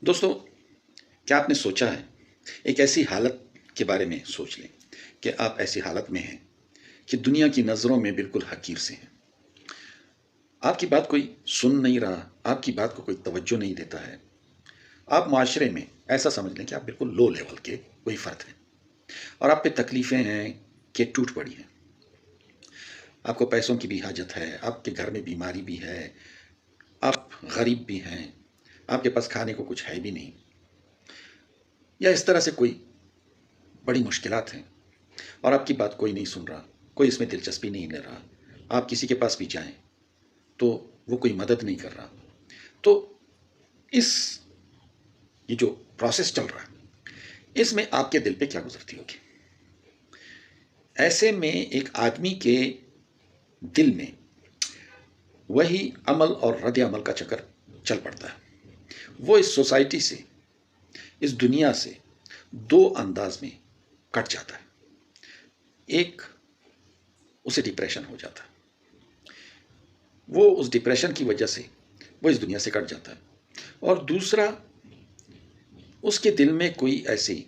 دوستو، کیا آپ نے سوچا ہے ایک ایسی حالت کے بارے میں سوچ لیں کہ آپ ایسی حالت میں ہیں کہ دنیا کی نظروں میں بالکل حقیر سے ہیں. آپ کی بات کوئی سن نہیں رہا، آپ کی بات کو کوئی توجہ نہیں دیتا ہے. آپ معاشرے میں ایسا سمجھ لیں کہ آپ بالکل لو لیول کے کوئی فرد ہیں اور آپ پہ تکلیفیں ہیں کہ ٹوٹ پڑی ہیں. آپ کو پیسوں کی بھی حاجت ہے، آپ کے گھر میں بیماری بھی ہے، آپ غریب بھی ہیں، آپ کے پاس کھانے کو کچھ ہے بھی نہیں، یا اس طرح سے کوئی بڑی مشکلات ہیں اور آپ کی بات کوئی نہیں سن رہا، کوئی اس میں دلچسپی نہیں لے رہا. آپ کسی کے پاس بھی جائیں تو وہ کوئی مدد نہیں کر رہا. تو اس یہ جو پروسیس چل رہا ہے، اس میں آپ کے دل پہ کیا گزرتی ہوگی؟ ایسے میں ایک آدمی کے دل میں وہی عمل اور رد عمل کا چکر چل پڑتا ہے. وہ اس سوسائٹی سے، اس دنیا سے دو انداز میں کٹ جاتا ہے. ایک، اسے ڈپریشن ہو جاتا ہے، وہ اس ڈپریشن کی وجہ سے وہ اس دنیا سے کٹ جاتا ہے. اور دوسرا، اس کے دل میں کوئی ایسی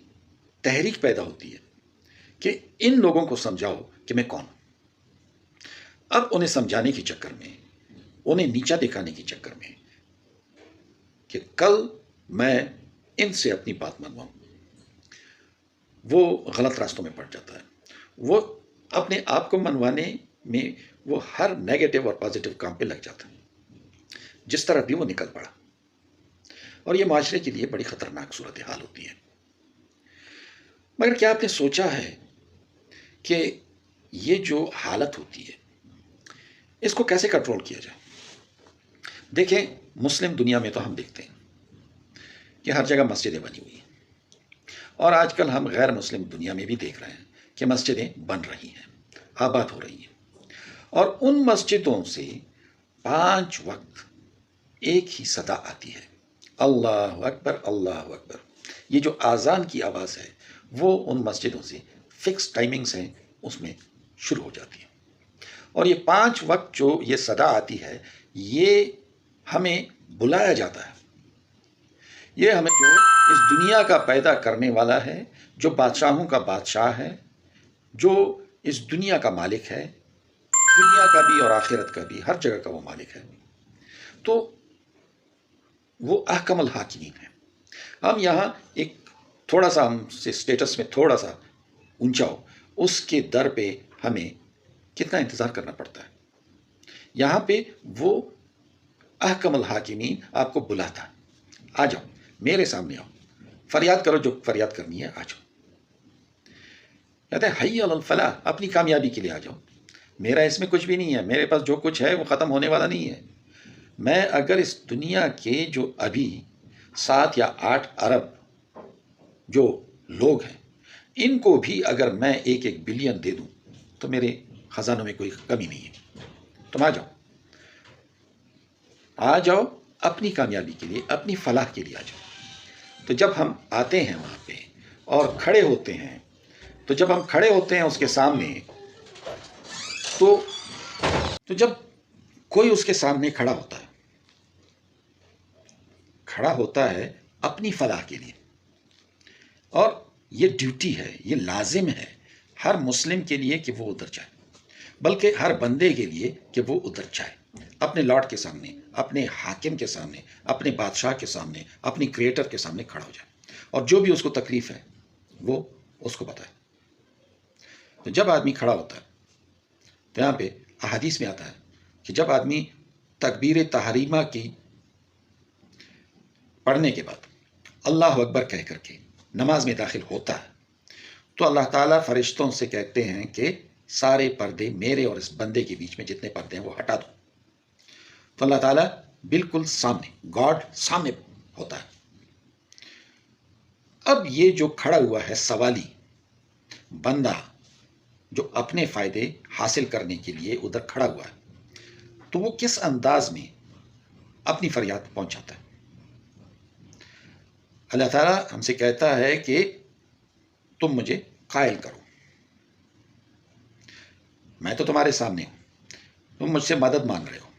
تحریک پیدا ہوتی ہے کہ ان لوگوں کو سمجھاؤ کہ میں کون ہوں. اب انہیں سمجھانے کے چکر میں، انہیں نیچا دکھانے کے چکر میں کہ کل میں ان سے اپنی بات منواؤں، وہ غلط راستوں میں پڑ جاتا ہے. وہ اپنے آپ کو منوانے میں وہ ہر نیگیٹو اور پازیٹو کام پہ لگ جاتا ہے، جس طرح بھی وہ نکل پڑا. اور یہ معاشرے کے لیے بڑی خطرناک صورتحال ہوتی ہے. مگر کیا آپ نے سوچا ہے کہ یہ جو حالت ہوتی ہے، اس کو کیسے کنٹرول کیا جائے؟ دیکھیں، مسلم دنیا میں تو ہم دیکھتے ہیں کہ ہر جگہ مسجدیں بنی ہوئی ہیں، اور آج کل ہم غیر مسلم دنیا میں بھی دیکھ رہے ہیں کہ مسجدیں بن رہی ہیں، آباد ہو رہی ہیں. اور ان مسجدوں سے 5 وقت ایک ہی صدا آتی ہے، اللہ اکبر اللہ اکبر. یہ جو آذان کی آواز ہے وہ ان مسجدوں سے فکس ٹائمنگز ہیں، اس میں شروع ہو جاتی ہے. اور یہ 5 وقت جو یہ صدا آتی ہے، یہ ہمیں بلایا جاتا ہے. یہ ہمیں جو اس دنیا کا پیدا کرنے والا ہے، جو بادشاہوں کا بادشاہ ہے، جو اس دنیا کا مالک ہے، دنیا کا بھی اور آخرت کا بھی، ہر جگہ کا وہ مالک ہے، تو وہ احکم الحاکمین ہے. ہم یہاں ایک تھوڑا سا، ہم سے اسٹیٹس میں تھوڑا سا اونچا ہو، اس کے در پہ ہمیں کتنا انتظار کرنا پڑتا ہے. یہاں پہ وہ احکم الحاکمین آپ کو بلاتا ہے، آ جاؤ میرے سامنے آؤ، فریاد کرو جو فریاد کرنی ہے، آ جاؤ. کہتے ہیں حی علی الفلاح، اپنی کامیابی کے لیے آ جاؤ. میرا اس میں کچھ بھی نہیں ہے، میرے پاس جو کچھ ہے وہ ختم ہونے والا نہیں ہے. میں اگر اس دنیا کے جو ابھی 7 یا 8 ارب جو لوگ ہیں، ان کو بھی اگر میں 1 بلین دے دوں تو میرے خزانوں میں کوئی کمی نہیں ہے. تم آ جاؤ، آ جاؤ اپنی کامیابی کے لیے، اپنی فلاح کے لیے آ جاؤ. تو جب ہم آتے ہیں وہاں پہ اور کھڑے ہوتے ہیں، تو جب ہم کھڑے ہوتے ہیں اس کے سامنے، تو جب کوئی اس کے سامنے کھڑا ہوتا ہے اپنی فلاح کے لیے، اور یہ ڈیوٹی ہے، یہ لازم ہے ہر مسلم کے لیے کہ وہ ادھر جائے، بلکہ ہر بندے کے لیے کہ وہ ادھر جائے، اپنے لاٹ کے سامنے، اپنے حاکم کے سامنے، اپنے بادشاہ کے سامنے، اپنی کریٹر کے سامنے کھڑا ہو جائے، اور جو بھی اس کو تکلیف ہے وہ اس کو بتائے. تو جب آدمی کھڑا ہوتا ہے تو یہاں پہ احادیث میں آتا ہے کہ جب آدمی تکبیر تحریمہ کی پڑھنے کے بعد اللہ اکبر کہہ کر کے نماز میں داخل ہوتا ہے، تو اللہ تعالیٰ فرشتوں سے کہتے ہیں کہ سارے پردے میرے اور اس بندے کے بیچ میں جتنے پردے ہیں وہ ہٹا دو. تو اللہ تعالیٰ بالکل سامنے، گاڈ سامنے ہوتا ہے. اب یہ جو کھڑا ہوا ہے سوالی بندہ، جو اپنے فائدے حاصل کرنے کے لیے ادھر کھڑا ہوا ہے، تو وہ کس انداز میں اپنی فریاد پہنچاتا ہے؟ اللہ تعالیٰ ہم سے کہتا ہے کہ تم مجھے قائل کرو، میں تو تمہارے سامنے ہوں، تم مجھ سے مدد مانگ رہے ہو،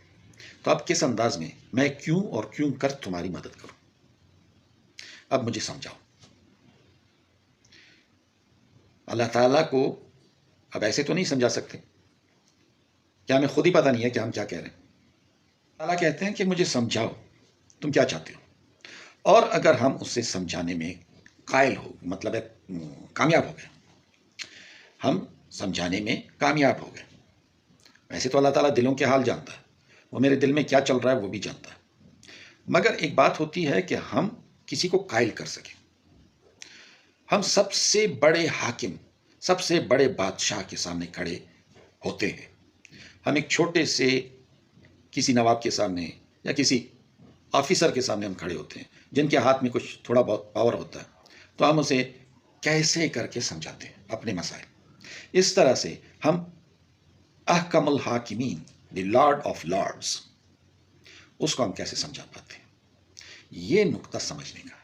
تو اب کس انداز میں میں کیوں کر تمہاری مدد کروں؟ اب مجھے سمجھاؤ۔ اللہ تعالیٰ کو اب ایسے تو نہیں سمجھا سکتے، کیا ہمیں خود ہی پتہ نہیں ہے کہ ہم کیا کہہ رہے ہیں؟ اللہ کہتے ہیں کہ مجھے سمجھاؤ، تم کیا چاہتے ہو؟ اور اگر ہم اسے سمجھانے میں قائل ہو، مطلب ہے کامیاب ہو گئے، ہم سمجھانے میں کامیاب ہو گئے۔ ویسے تو اللہ تعالیٰ دلوں کے حال جانتا ہے، وہ میرے دل میں کیا چل رہا ہے وہ بھی جانتا ہے، مگر ایک بات ہوتی ہے کہ ہم کسی کو قائل کر سکیں۔ ہم سب سے بڑے حاکم، سب سے بڑے بادشاہ کے سامنے کھڑے ہوتے ہیں، ہم ایک چھوٹے سے کسی نواب کے سامنے یا کسی آفیسر کے سامنے ہم کھڑے ہوتے ہیں جن کے ہاتھ میں کچھ تھوڑا بہت پاور ہوتا ہے، تو ہم اسے کیسے کر کے سمجھاتے ہیں اپنے مسائل۔ اس طرح سے ہم احکم الحاکمین، دی لارڈ آف لارڈز، اس کو ہم کیسے سمجھا پاتے ہیں؟ یہ نقطہ سمجھنے کا،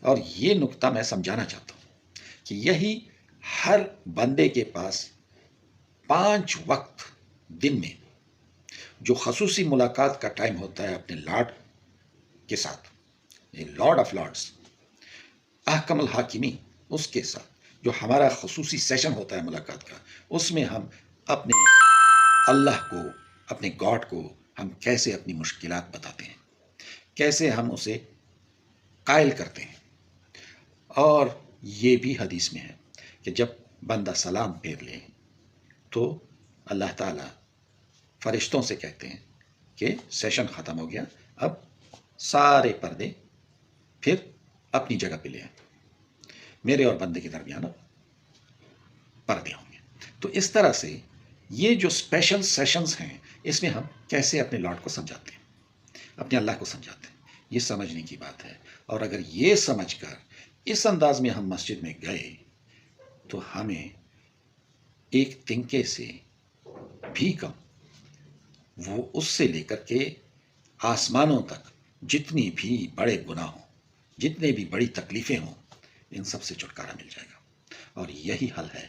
اور یہ نقطہ میں سمجھانا چاہتا ہوں کہ یہی ہر بندے کے پاس 5 وقت دن میں جو خصوصی ملاقات کا ٹائم ہوتا ہے اپنے لارڈ کے ساتھ، لارڈ آف لارڈز، احکم الحاکمین، اس کے ساتھ جو ہمارا خصوصی سیشن ہوتا ہے ملاقات کا، اس میں ہم اپنے اللہ کو، اپنے گاڈ کو ہم کیسے اپنی مشکلات بتاتے ہیں، کیسے ہم اسے قائل کرتے ہیں۔ اور یہ بھی حدیث میں ہے کہ جب بندہ سلام پھیر لے تو اللہ تعالیٰ فرشتوں سے کہتے ہیں کہ سیشن ختم ہو گیا، اب سارے پردے پھر اپنی جگہ پہ لے آئیں، میرے اور بندے کے درمیان اب پردے ہوں گے۔ تو اس طرح سے یہ جو اسپیشل سیشنز ہیں، اس میں ہم کیسے اپنے لارڈ کو سمجھاتے ہیں، اپنے اللہ کو سمجھاتے ہیں، یہ سمجھنے کی بات ہے۔ اور اگر یہ سمجھ کر اس انداز میں ہم مسجد میں گئے تو ہمیں ایک تنکے سے بھی کم، وہ اس سے لے کر کے آسمانوں تک جتنی بھی بڑے گناہ ہوں، جتنے بھی بڑی تکلیفیں ہوں، ان سب سے چھٹکارا مل جائے گا۔ اور یہی حل ہے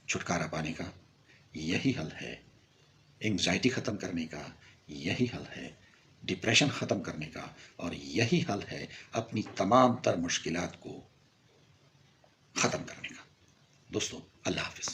چھٹکارا پانے کا، یہی حل ہے انگزائٹی ختم کرنے کا، یہی حل ہے ڈپریشن ختم کرنے کا، اور یہی حل ہے اپنی تمام تر مشکلات کو ختم کرنے کا۔ دوستو، اللہ حافظ۔